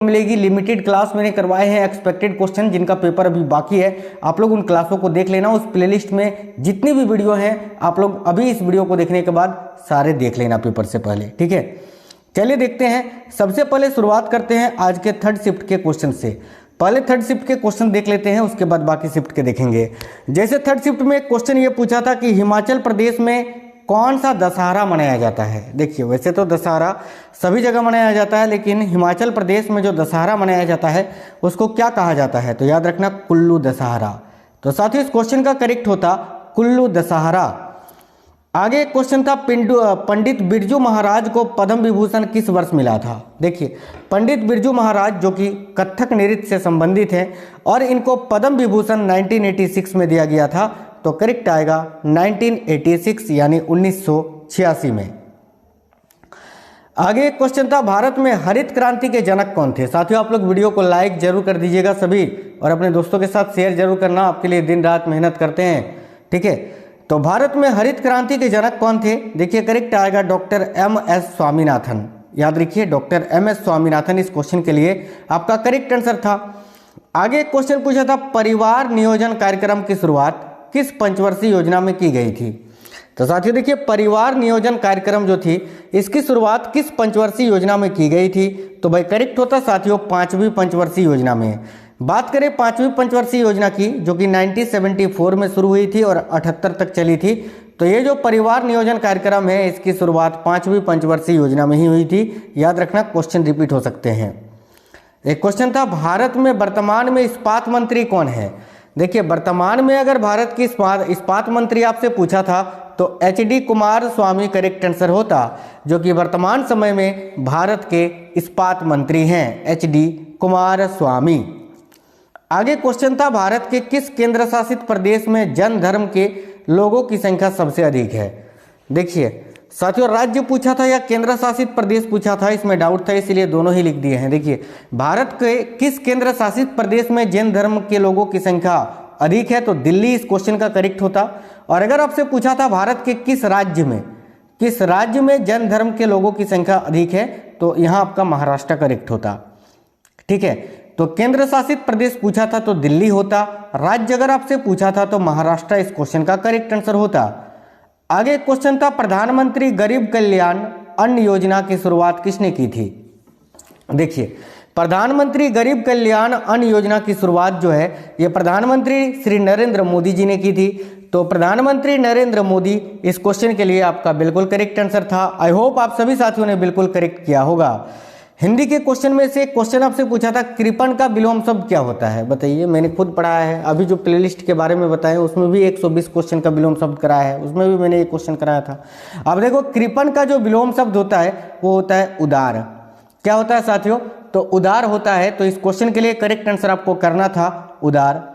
मिलेगी। Limited class मैंने करवाए हैं एक्सपेक्टेड क्वेश्चन, जिनका पेपर अभी बाकी है, आप लोग उन क्लासों को देख लेना। उस प्लेलिस्ट में जितनी भी वीडियो हैं आप लोग अभी इस वीडियो को देखने के बाद सारे देख लेना पेपर से पहले, ठीक है। चलिए देखते हैं, सबसे पहले शुरुआत करते हैं आज के थर्ड शिफ्ट के क्वेश्चन से। पहले थर्ड शिफ्ट के क्वेश्चन देख लेते हैं, उसके बाद बाकी शिफ्ट के देखेंगे। जैसे थर्ड शिफ्ट में क्वेश्चन ये पूछा था कि हिमाचल प्रदेश में कौन सा दशहरा मनाया जाता है। देखिए वैसे तो दशहरा सभी जगह मनाया जाता है, लेकिन हिमाचल प्रदेश में जो दशहरा मनाया जाता है उसको क्या कहा जाता है, तो याद रखना कुल्लू दशहरा। तो साथियों इस क्वेश्चन का करेक्ट होता कुल्लू दशहरा। आगे क्वेश्चन था पंडित बिरजू महाराज को पद्म विभूषण किस वर्ष मिला था। देखिए पंडित बिरजू महाराज जो कि कथक नृत्य से संबंधित हैं और इनको पद्म विभूषण 1986 में दिया गया था, तो करेक्ट आएगा 1986 यानी 1986 में। आगे क्वेश्चन था भारत में हरित क्रांति के जनक कौन थे। साथियों आप लोग वीडियो को लाइक जरूर कर दीजिएगा सभी, और अपने दोस्तों के साथ शेयर जरूर करना, आपके लिए दिन रात मेहनत करते हैं, ठीक है। तो भारत में हरित क्रांति के जनक कौन थे। देखिए करेक्ट आएगा डॉक्टर MS स्वामीनाथन। याद रखिए डॉक्टर MS स्वामीनाथन इस क्वेश्चन के लिए आपका करेक्ट आंसर था। आगे क्वेश्चन पूछा था परिवार नियोजन कार्यक्रम की शुरुआत किस पंचवर्षीय योजना में की गई थी। तो साथियों देखिए परिवार नियोजन कार्यक्रम जो थी इसकी शुरुआत किस पंचवर्षीय योजना में की गई थी, तो भाई करेक्ट होता साथियों 5वीं पंचवर्षीय योजना में। बात करें 5वीं पंचवर्षीय योजना की, जो कि 1974 में शुरू हुई थी और 78 तक चली थी, तो ये जो परिवार नियोजन कार्यक्रम है इसकी शुरुआत 5वीं पंचवर्षीय योजना में ही हुई थी। याद रखना क्वेश्चन रिपीट हो सकते हैं। एक क्वेश्चन था भारत में वर्तमान में इस्पात मंत्री कौन है। देखिए वर्तमान में अगर भारत की इस्पात मंत्री आपसे पूछा था तो HD कुमारस्वामी करेक्ट आंसर होता, जो कि वर्तमान समय में भारत के इस्पात मंत्री हैं HD कुमारस्वामी। आगे क्वेश्चन था भारत के किस केंद्र शासित प्रदेश में जैन धर्म के लोगों की संख्या सबसे अधिक है। देखिए साथियों राज्य पूछा था या केंद्र शासित प्रदेश पूछा था, इसमें डाउट था इसलिए दोनों ही लिख दिए हैं। देखिए भारत के किस केंद्र शासित प्रदेश में जैन धर्म के लोगों की संख्या अधिक है, तो दिल्ली इस क्वेश्चन का करेक्ट होता। और अगर आपसे पूछा था भारत के किस राज्य में जैन धर्म के लोगों की संख्या अधिक है, तो यहाँ आपका महाराष्ट्र करेक्ट होता, ठीक है। तो केंद्र शासित प्रदेश पूछा था तो दिल्ली होता, राज्य अगर आपसे पूछा था तो महाराष्ट्र इस क्वेश्चन का करेक्ट आंसर होता। आगे क्वेश्चन था प्रधानमंत्री गरीब कल्याण अन्न योजना की शुरुआत किसने की थी। देखिए प्रधानमंत्री गरीब कल्याण अन्न योजना की शुरुआत जो है ये प्रधानमंत्री श्री नरेंद्र मोदी जी ने की थी। तो प्रधानमंत्री नरेंद्र मोदी इस क्वेश्चन के लिए आपका बिल्कुल करेक्ट आंसर था। आई होप आप सभी साथियों ने बिल्कुल करेक्ट किया होगा। हिंदी के क्वेश्चन में से क्वेश्चन आपसे पूछा था कृपण का विलोम शब्द क्या होता है। बताइए मैंने खुद पढ़ाया है, अभी जो प्लेलिस्ट के बारे में बताया उसमें भी 120 क्वेश्चन का विलोम शब्द कराया है, उसमें भी मैंने एक क्वेश्चन कराया था। अब देखो कृपण का जो विलोम शब्द होता है वो होता है उदार। क्या होता है साथियों, तो उदार होता है। तो इस क्वेश्चन के लिए करेक्ट आंसर आपको करना था उदार।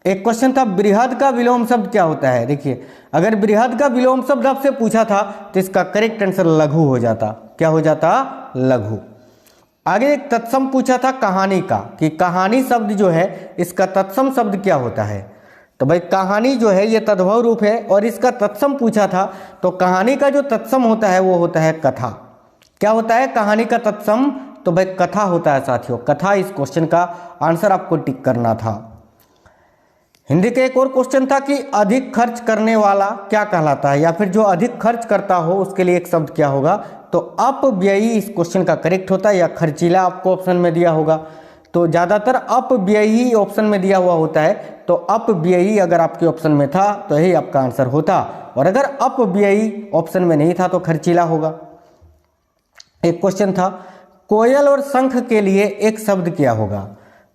एक क्वेश्चन था बृहद का विलोम शब्द क्या होता है। देखिए अगर बृहद का विलोम शब्द आपसे पूछा था तो इसका करेक्ट आंसर लघु हो जाता। क्या हो जाता, लघु। आगे एक तत्सम पूछा था कहानी का, कि कहानी शब्द जो है इसका तत्सम शब्द क्या होता है। तो भाई कहानी जो है ये तद्भव रूप है और इसका तत्सम पूछा था, तो कहानी का जो तत्सम होता है वो होता है कथा। क्या होता है कहानी का तत्सम, तो भाई कथा होता है साथियों, कथा इस क्वेश्चन का आंसर आपको टिक करना था। हिंदी का एक और क्वेश्चन था कि अधिक खर्च करने वाला क्या कहलाता है, या फिर जो अधिक खर्च करता हो उसके लिए एक शब्द क्या होगा, तो अपव्ययी इस क्वेश्चन का करेक्ट होता है, या खर्चीला आपको ऑप्शन में दिया होगा। तो ज़्यादातर अपव्ययी ऑप्शन में दिया हुआ होता है, तो अपव्ययी अगर आपके ऑप्शन में था तो यही आपका आंसर होता, और अगर अपव्ययी ऑप्शन में नहीं था तो खर्चीला होगा। एक क्वेश्चन था कोयल और शंख के लिए एक शब्द क्या होगा।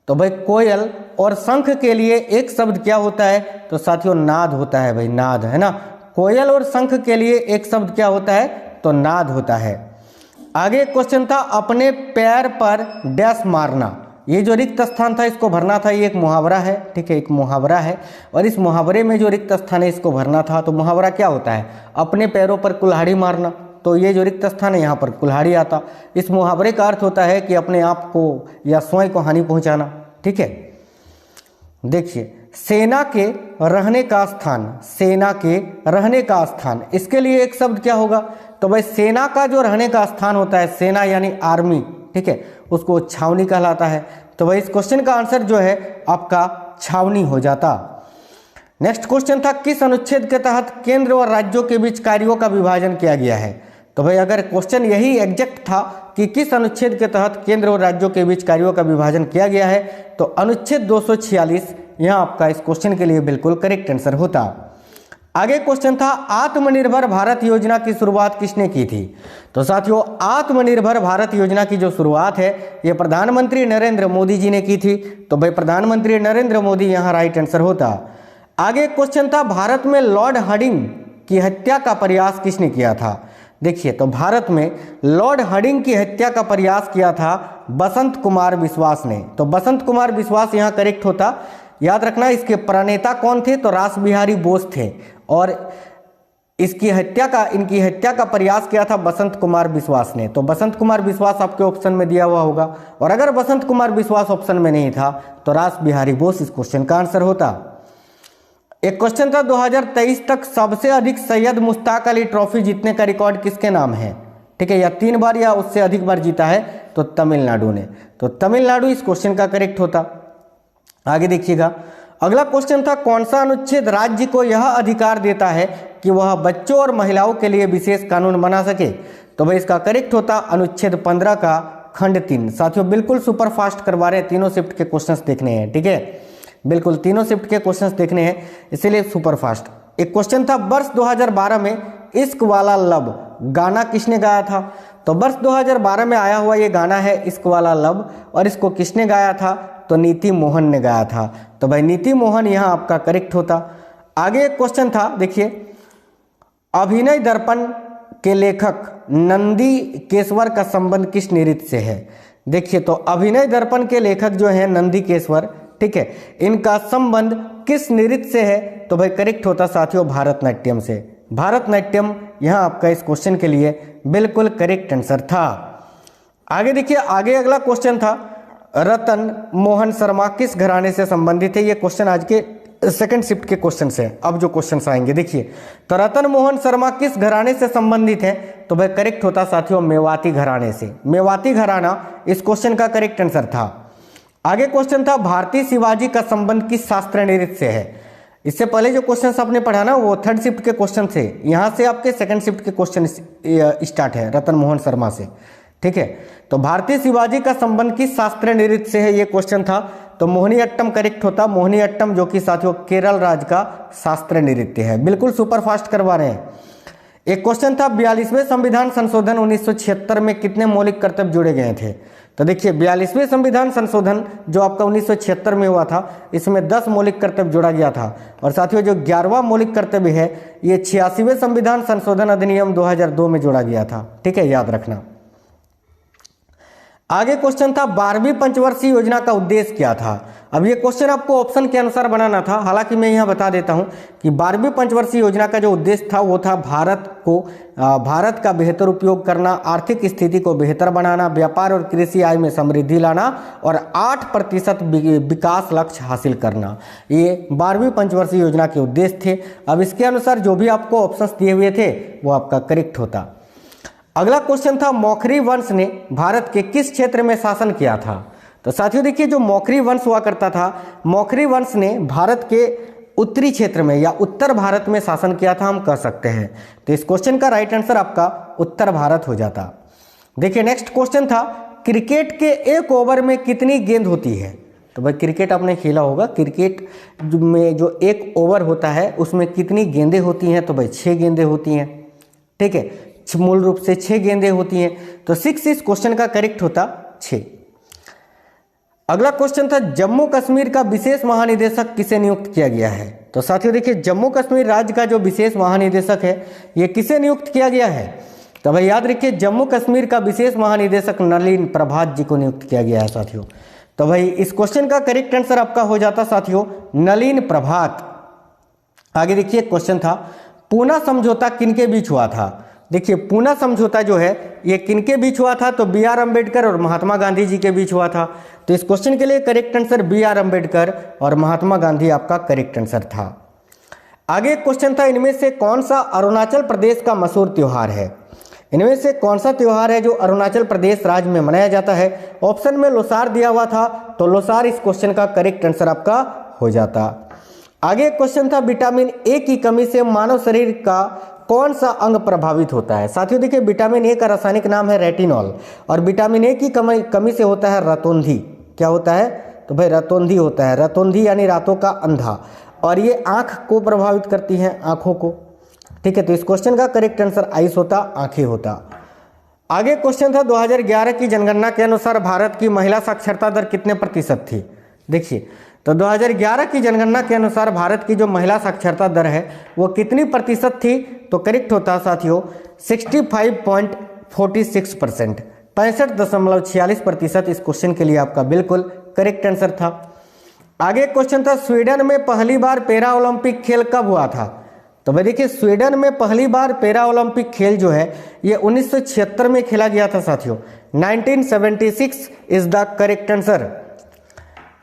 तो भाई कोयल और शंख के लिए एक शब्द क्या होता है, तो साथियों नाद होता है। भाई नाद है ना, कोयल और शंख के लिए एक शब्द क्या होता है, तो नाद होता है। आगे क्वेश्चन था अपने पैर पर डैश मारना। ये जो रिक्त स्थान था इसको भरना था, ये एक मुहावरा है, ठीक है, एक मुहावरा है। और इस मुहावरे में जो रिक्त स्थान है इसको भरना था। तो मुहावरा क्या होता है, अपने पैरों पर कुल्हाड़ी मारना। तो ये जो रिक्त स्थान है यहाँ पर कुल्हाड़ी आता। इस मुहावरे का अर्थ होता है कि अपने आप को या स्वयं को हानि पहुँचाना, ठीक है। देखिए सेना के रहने का स्थान, सेना के रहने का स्थान, इसके लिए एक शब्द क्या होगा, तो भाई सेना का जो रहने का स्थान होता है, सेना यानी आर्मी, ठीक है, उसको छावनी कहलाता है। तो भाई इस क्वेश्चन का आंसर जो है आपका छावनी हो जाता। नेक्स्ट क्वेश्चन था किस अनुच्छेद के तहत केंद्र और राज्यों के बीच कार्यों का विभाजन किया गया है। तो भाई अगर क्वेश्चन यही एग्जैक्ट था कि किस अनुच्छेद के तहत केंद्र और राज्यों के बीच कार्यों का विभाजन किया गया है, तो अनुच्छेद 246 यहाँ आपका इस क्वेश्चन के लिए बिल्कुल करेक्ट आंसर होता। आगे क्वेश्चन था आत्मनिर्भर भारत योजना की शुरुआत किसने की थी। तो साथियों आत्मनिर्भर भारत योजना की जो शुरुआत है ये प्रधानमंत्री नरेंद्र मोदी जी ने की थी। तो भाई प्रधानमंत्री नरेंद्र मोदी यहाँ राइट आंसर होता। आगे क्वेश्चन था भारत में लॉर्ड हार्डिंग की हत्या का प्रयास किसने किया था। देखिए तो भारत में लॉर्ड हार्डिंग की हत्या का प्रयास किया था बसंत कुमार विश्वास ने। तो बसंत कुमार विश्वास यहाँ करेक्ट होता। याद रखना इसके प्रणेता कौन थे, तो रास बिहारी बोस थे और इनकी हत्या का प्रयास किया था बसंत कुमार विश्वास ने। तो बसंत कुमार विश्वास आपके ऑप्शन में दिया हुआ होगा, और अगर बसंत कुमार विश्वास ऑप्शन में नहीं था तो रास बिहारी बोस इस क्वेश्चन का आंसर होता। एक क्वेश्चन था 2023 तक सबसे अधिक सैयद मुश्ताक अली ट्रॉफी जीतने का रिकॉर्ड किसके नाम है। ठीक है, या 3 बार या उससे अधिक बार जीता है तो तमिलनाडु ने। तो तमिलनाडु इस क्वेश्चन का करेक्ट होता। आगे देखिएगा अगला क्वेश्चन था कौन सा अनुच्छेद राज्य को यह अधिकार देता है कि वह बच्चों और महिलाओं के लिए विशेष कानून बना सके। तो भाई इसका करेक्ट होता अनुच्छेद 15 का खंड 3। साथियों बिल्कुल सुपर फास्ट करवा रहे हैं, तीनों शिफ्ट के क्वेश्चंस देखने हैं। ठीक है, बिल्कुल तीनों शिफ्ट के क्वेश्चंस देखने हैं, इसीलिए सुपर फास्ट। एक क्वेश्चन था वर्ष 2012 में इश्क वाला लब गाना किसने गाया था। तो वर्ष 2012 में आया हुआ ये गाना है इश्क वाला लब, और इसको किसने गाया था, तो नीति मोहन ने गाया था। तो भाई नीति मोहन यहाँ आपका करेक्ट होता। आगे एक क्वेश्चन था, देखिए अभिनय दर्पण के लेखक नंदी केसवर का संबंध किस नृत्य से है। देखिए तो अभिनय दर्पण के लेखक जो है नंदी केसवर, ठीक है, इनका संबंध किस नृत्य से है। तो भाई करेक्ट होता साथियों भारतनाट्यम से। भारतनाट्यम यहाँ आपका इस क्वेश्चन के लिए बिल्कुल करेक्ट आंसर था। आगे देखिए आगे अगला क्वेश्चन था रतन मोहन शर्मा किस घराने से संबंधित है। ये क्वेश्चन आज के सेकंड शिफ्ट के क्वेश्चन है। अब जो क्वेश्चन आएंगे देखिए तो रतन मोहन शर्मा किस घराने से संबंधित है। तो भाई करेक्ट होता साथियों मेवाती घराने से। मेवाती घराना इस क्वेश्चन का करेक्ट आंसर था। आगे क्वेश्चन था भारतीय शिवाजी का संबंध किस शास्त्रीय नृत्य से है। इससे पहले जो क्वेश्चन आपने पढ़ा ना वो थर्ड शिफ्ट के क्वेश्चन थे, यहाँ से आपके सेकंड शिफ्ट के क्वेश्चन स्टार्ट है रतन मोहन शर्मा से। ठीक है, तो भारतीय शिवाजी का संबंध किस शास्त्रीय नृत्य से है ये क्वेश्चन था। तो मोहिनी अट्टम करेक्ट होता। मोहिनी अट्टम जो कि साथियों केरल राज्य का शास्त्रीय नृत्य है। बिल्कुल सुपर फास्ट करवा रहे हैं। एक क्वेश्चन था 42वें संविधान संशोधन 1976 में कितने मौलिक कर्तव्य जोड़े गए थे। तो देखिए 42वें संविधान संशोधन जो आपका 1976 में हुआ था इसमें 10 मौलिक कर्तव्य जोड़ा गया था। और साथियों जो 11वां मौलिक कर्तव्य है ये 86वें संविधान संशोधन अधिनियम 2002 में जोड़ा गया था। ठीक है, याद रखना। आगे क्वेश्चन था 12वीं पंचवर्षीय योजना का उद्देश्य क्या था। अब ये क्वेश्चन आपको ऑप्शन के अनुसार बनाना था, हालांकि मैं यहाँ बता देता हूँ कि 12वीं पंचवर्षीय योजना का जो उद्देश्य था वो था भारत का बेहतर उपयोग करना, आर्थिक स्थिति को बेहतर बनाना, व्यापार और कृषि आय में समृद्धि लाना और 8% विकास लक्ष्य हासिल करना। ये 12वीं पंचवर्षीय योजना के उद्देश्य थे। अब इसके अनुसार जो भी आपको ऑप्शंस दिए हुए थे वो आपका करेक्ट होता। अगला क्वेश्चन था मौखरी वंश ने भारत के किस क्षेत्र में शासन किया था। तो साथियों देखिए जो मौखरी वंश हुआ करता था, मौखरी वंश ने भारत के उत्तरी क्षेत्र में या उत्तर भारत में शासन किया था, हम कह सकते हैं। तो इस क्वेश्चन का राइट आंसर आपका उत्तर भारत हो जाता। देखिए नेक्स्ट क्वेश्चन था क्रिकेट के एक ओवर में कितनी गेंद होती है। तो भाई क्रिकेट आपने खेला होगा, क्रिकेट में जो एक ओवर होता है उसमें कितनी गेंदें होती हैं। तो भाई 6 गेंदें होती हैं। ठीक है, मूल रूप से 6 गेंदें होती हैं। तो 6 इस क्वेश्चन का करेक्ट होता 6। अगला क्वेश्चन था जम्मू कश्मीर का विशेष महानिदेशक किसे नियुक्त किया गया है। तो साथियों देखिए जम्मू कश्मीर राज्य का जो विशेष महानिदेशक है ये किसे नियुक्त किया गया है। तो भाई याद रखिए जम्मू कश्मीर का विशेष महानिदेशक नलिन प्रभात जी को नियुक्त किया गया है साथियों। तो भाई इस क्वेश्चन का करेक्ट आंसर आपका हो जाता साथियों नलिन प्रभात। आगे देखिए क्वेश्चन था पूना समझौता किनके बीच हुआ था। देखिए पूना समझौता जो है ये किनके बीच हुआ था। तो B.R. अम्बेडकर और महात्मा गांधी जी के बीच हुआ था। तो इस क्वेश्चन के लिए करेक्ट आंसर B.R. अम्बेडकर और महात्मा गांधी आपका करेक्ट आंसर था। आगे एक क्वेश्चन था इनमें से कौन सा अरुणाचल प्रदेश का मशहूर त्योहार है। इनमें से कौन सा त्योहार है जो अरुणाचल प्रदेश राज्य में मनाया जाता है? ऑप्शन में लोसार दिया हुआ था, तो लोसार इस क्वेश्चन का करेक्ट आंसर आपका हो जाता। आगे क्वेश्चन था विटामिन ए की कमी से मानव शरीर का कौन सा अंग प्रभावित होता है? साथियों देखिए, विटामिन ए का रासायनिक नाम है रेटिनॉल, और विटामिन ए की कमी से होता है रतौंधी। क्या होता है? तो भाई रतौंधी होता है। रतौंधी यानी रातों का अंधा, और ये आंख को प्रभावित करती है, आंखों को। ठीक है, तो इस क्वेश्चन का करेक्ट आंसर आइस होता, आंखें होता। आगे क्वेश्चन था 2011 की जनगणना के अनुसार भारत की महिला साक्षरता दर कितने प्रतिशत थी? देखिए, तो 2011 की जनगणना के अनुसार भारत की जो महिला साक्षरता दर है वो कितनी प्रतिशत थी? तो करेक्ट होता साथियों 65.46%, 65.46% इस क्वेश्चन के लिए आपका बिल्कुल करेक्ट आंसर था। आगे क्वेश्चन था स्वीडन में पहली बार पैरा ओलंपिक खेल कब हुआ था? तो भाई देखिए, स्वीडन में पहली बार पैरा ओलंपिक खेल जो है ये 1976 में खेला गया था साथियों। 1976 इज द करेक्ट आंसर।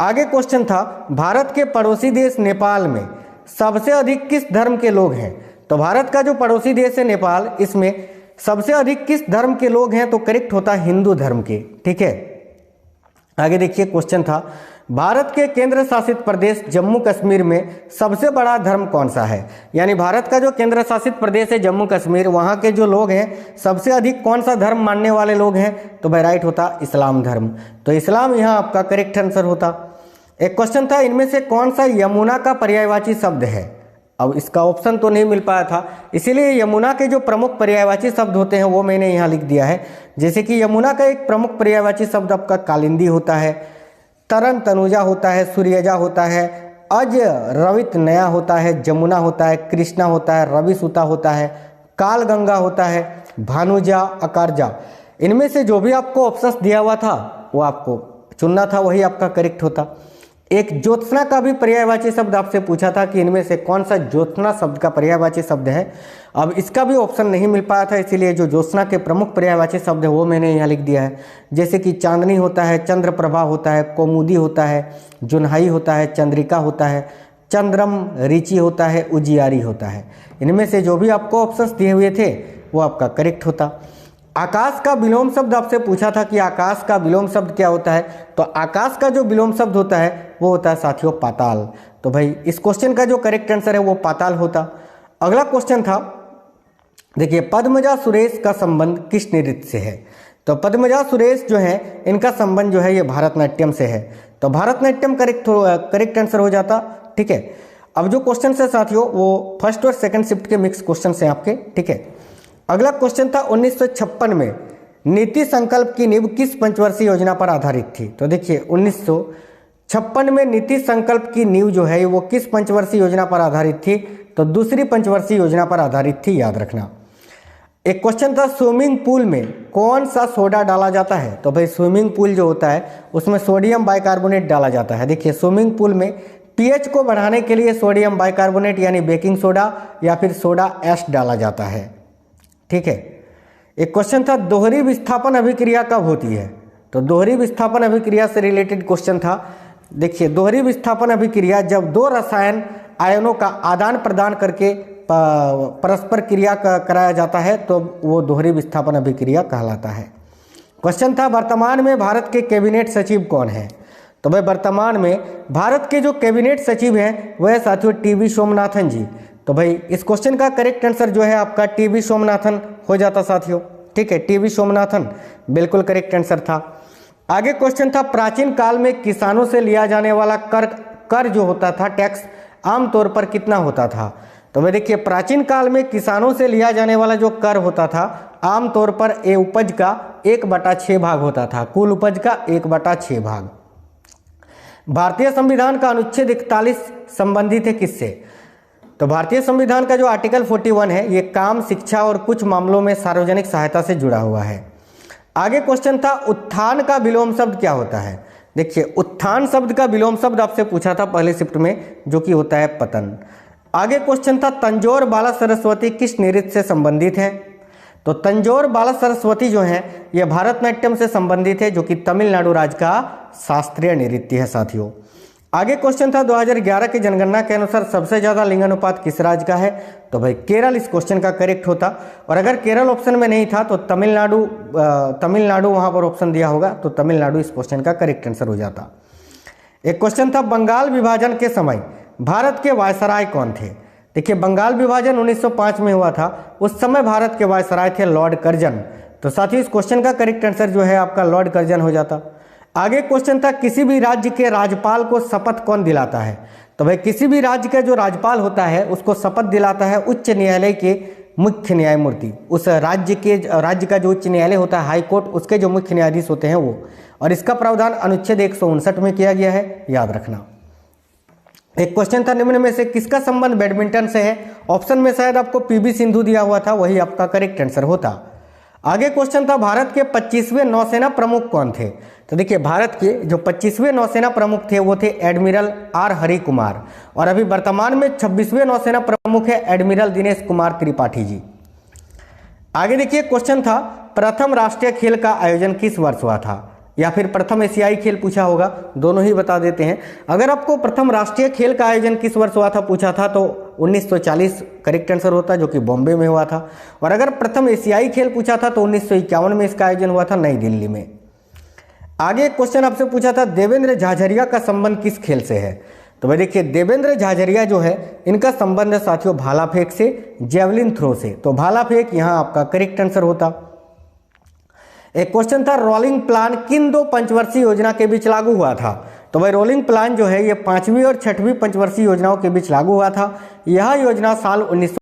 आगे क्वेश्चन था भारत के पड़ोसी देश नेपाल में सबसे अधिक किस धर्म के लोग हैं? तो भारत का जो पड़ोसी देश है नेपाल, इसमें सबसे अधिक किस धर्म के लोग हैं? तो करेक्ट होता हिंदू धर्म के। ठीक है, आगे देखिए क्वेश्चन था भारत के केंद्र शासित प्रदेश जम्मू कश्मीर में सबसे बड़ा धर्म कौन सा है? यानी भारत का जो केंद्र शासित प्रदेश है जम्मू कश्मीर, वहाँ के जो लोग हैं सबसे अधिक कौन सा धर्म मानने वाले लोग हैं? तो भाई राइट होता इस्लाम धर्म। तो इस्लाम यहाँ आपका करेक्ट आंसर होता। एक क्वेश्चन था इनमें से कौन सा यमुना का पर्यायवाची शब्द है? अब इसका ऑप्शन तो नहीं मिल पाया था, इसीलिए यमुना के जो प्रमुख पर्यायवाची शब्द होते हैं वो मैंने यहाँ लिख दिया है। जैसे कि यमुना का एक प्रमुख पर्यायवाची शब्द आपका कालिंदी होता है, तरन तनुजा होता है, सूर्यजा होता है, अज रवित नया होता है, जमुना होता है, कृष्णा होता है, रवि सुता होता है, काल गंगा होता है, भानुजा, अकारजा। इनमें से जो भी आपको ऑप्शंस दिया हुआ था वो आपको चुनना था, वही आपका करेक्ट होता। एक ज्योत्सना का भी पर्यायवाची शब्द आपसे पूछा था कि इनमें से कौन सा ज्योत्सना शब्द का पर्यायवाची शब्द है। अब इसका भी ऑप्शन नहीं मिल पाया था, इसीलिए जो ज्योत्सना के प्रमुख पर्यायवाची शब्द है वो मैंने यहाँ लिख दिया है। जैसे कि चांदनी होता है, चंद्रप्रभा होता है, कौमुदी होता है, जुनहाई होता है, चंद्रिका होता है, चंद्रम ऋचि होता है, उजियारी होता है। इनमें से जो भी आपको ऑप्शंस दिए हुए थे वो आपका करेक्ट होता। आकाश का विलोम शब्द आपसे पूछा था कि आकाश का विलोम शब्द क्या होता है? तो आकाश का जो विलोम शब्द होता है वो होता है साथियों पाताल। तो भाई इस क्वेश्चन का जो करेक्ट आंसर है वो पाताल होता। अगला क्वेश्चन था देखिए, पद्मजा सुरेश का संबंध किस नृत्य से है? तो पद्मजा सुरेश जो है इनका संबंध जो है ये भारतनाट्यम से है। तो भारतनाट्यम करेक्ट आंसर हो जाता। ठीक है, अब जो क्वेश्चन है साथियों वो फर्स्ट और सेकंड शिफ्ट के मिक्स क्वेश्चन है आपके। ठीक है, अगला क्वेश्चन था 1956 में नीति संकल्प की नींव किस पंचवर्षीय योजना पर आधारित थी? तो देखिए 1956 में नीति संकल्प की नींव जो है वो किस पंचवर्षीय योजना पर आधारित थी? तो दूसरी पंचवर्षीय योजना पर आधारित थी, याद रखना। एक क्वेश्चन था स्विमिंग पूल में कौन सा सोडा डाला जाता है? तो भाई स्विमिंग पूल जो होता है उसमें सोडियम बाइकार्बोनेट डाला जाता है। देखिए स्विमिंग पूल में पीएच को बढ़ाने के लिए सोडियम बाइकार्बोनेट यानी बेकिंग सोडा या फिर सोडा एश डाला जाता है। ठीक है, एक क्वेश्चन था दोहरी विस्थापन अभिक्रिया कब होती है? तो दोहरी विस्थापन अभिक्रिया से रिलेटेड क्वेश्चन था। देखिए दोहरी विस्थापन अभिक्रिया जब दो रसायन आयनों का आदान प्रदान करके परस्पर क्रिया कराया जाता है तो वो दोहरी विस्थापन अभिक्रिया कहलाता है। क्वेश्चन था वर्तमान में भारत के कैबिनेट सचिव कौन है? तो भाई वर्तमान में भारत के जो कैबिनेट सचिव हैं वह साथियों टीवी सोमनाथन जी। तो भाई इस क्वेश्चन का करेक्ट आंसर जो है आपका टीवी सोमनाथन हो जाता साथियों। ठीक है, टीवी सोमनाथन बिल्कुल करेक्ट आंसर था। आगे क्वेश्चन था प्राचीन काल में किसानों से लिया जाने वाला कर जो होता था टैक्स आमतौर पर कितना होता था? तो भाई देखिए प्राचीन काल में किसानों से लिया जाने वाला जो कर होता था आमतौर पर ए उपज का 1/6 भाग होता था, कुल उपज का 1/6 भाग। भारतीय संविधान का अनुच्छेद 41 संबंधित है किससे? तो भारतीय संविधान का जो आर्टिकल 41 है ये काम, शिक्षा और कुछ मामलों में सार्वजनिक सहायता से जुड़ा हुआ है। आगे क्वेश्चन था उत्थान का विलोम शब्द क्या होता है? देखिए उत्थान शब्द का विलोम शब्द आपसे पूछा था पहले शिफ्ट में, जो कि होता है पतन। आगे क्वेश्चन था तंजौर बाला सरस्वती किस नृत्य से संबंधित है? तो तंजौर बाला सरस्वती जो है ये भारतनाट्यम से संबंधित है, जो कि तमिलनाडु राज्य का शास्त्रीय नृत्य है साथियों। आगे क्वेश्चन था 2011 की जनगणना के अनुसार सबसे ज्यादा लिंगानुपात किस राज्य का है? तो भाई केरल इस क्वेश्चन का करेक्ट होता। और अगर केरल ऑप्शन में नहीं था तो तमिलनाडु वहां पर ऑप्शन दिया होगा, तो तमिलनाडु इस क्वेश्चन का करेक्ट आंसर हो जाता। एक क्वेश्चन था बंगाल विभाजन के समय भारत के वायसराय कौन थे? देखिए बंगाल विभाजन 1905 में हुआ था, उस समय भारत के वायसराय थे लॉर्ड कर्जन। तो साथियों इस क्वेश्चन का करेक्ट आंसर जो है आपका लॉर्ड कर्जन हो जाता। आगे क्वेश्चन था किसी भी राज्य के राज्यपाल को शपथ कौन दिलाता है? तो भाई किसी भी राज्य का जो राज्यपाल होता है उसको शपथ दिलाता है उच्च न्यायालय के मुख्य न्यायमूर्ति। उस राज्य का जो उच्च न्यायालय होता है, हाई कोर्ट, उसके जो मुख्य न्यायाधीश होते हैं वो। और इसका प्रावधान अनुच्छेद 159 में किया गया है, याद रखना। एक क्वेश्चन था निम्न में से किसका संबंध बैडमिंटन से है? ऑप्शन में शायद आपको पीवी सिंधु दिया हुआ था, वही आपका करेक्ट आंसर होता। आगे क्वेश्चन था भारत के 25वें नौसेना प्रमुख कौन थे? तो देखिए भारत के जो 25वें नौसेना प्रमुख थे वो थे एडमिरल आर हरि कुमार, और अभी वर्तमान में 26वें नौसेना प्रमुख है एडमिरल दिनेश कुमार त्रिपाठी जी। आगे देखिए क्वेश्चन था प्रथम राष्ट्रीय खेल का आयोजन किस वर्ष हुआ था, या फिर प्रथम एशियाई खेल पूछा होगा, दोनों ही बता देते हैं। अगर आपको प्रथम राष्ट्रीय खेल का आयोजन किस वर्ष हुआ था पूछा था तो 1940 करेक्ट आंसर होता, जो कि बॉम्बे में हुआ था। और अगर प्रथम एशियाई खेल पूछा था तो 1951 में इसका आयोजन हुआ था नई दिल्ली में। आगे एक क्वेश्चन आपसे पूछा था देवेंद्र झाझरिया का संबंध किस खेल से है? तो भाई देखिए देवेंद्र झाझरिया जो है इनका संबंध है साथियों भाला फेंक से, जेवलिन थ्रो से। तो भाला फेंक यहाँ आपका करेक्ट आंसर होता। एक क्वेश्चन था रोलिंग प्लान किन दो पंचवर्षीय योजना के बीच लागू हुआ था? तो भाई रोलिंग प्लान जो है ये 5वीं और 6वीं पंचवर्षीय योजनाओं के बीच लागू हुआ था। यह योजना साल 19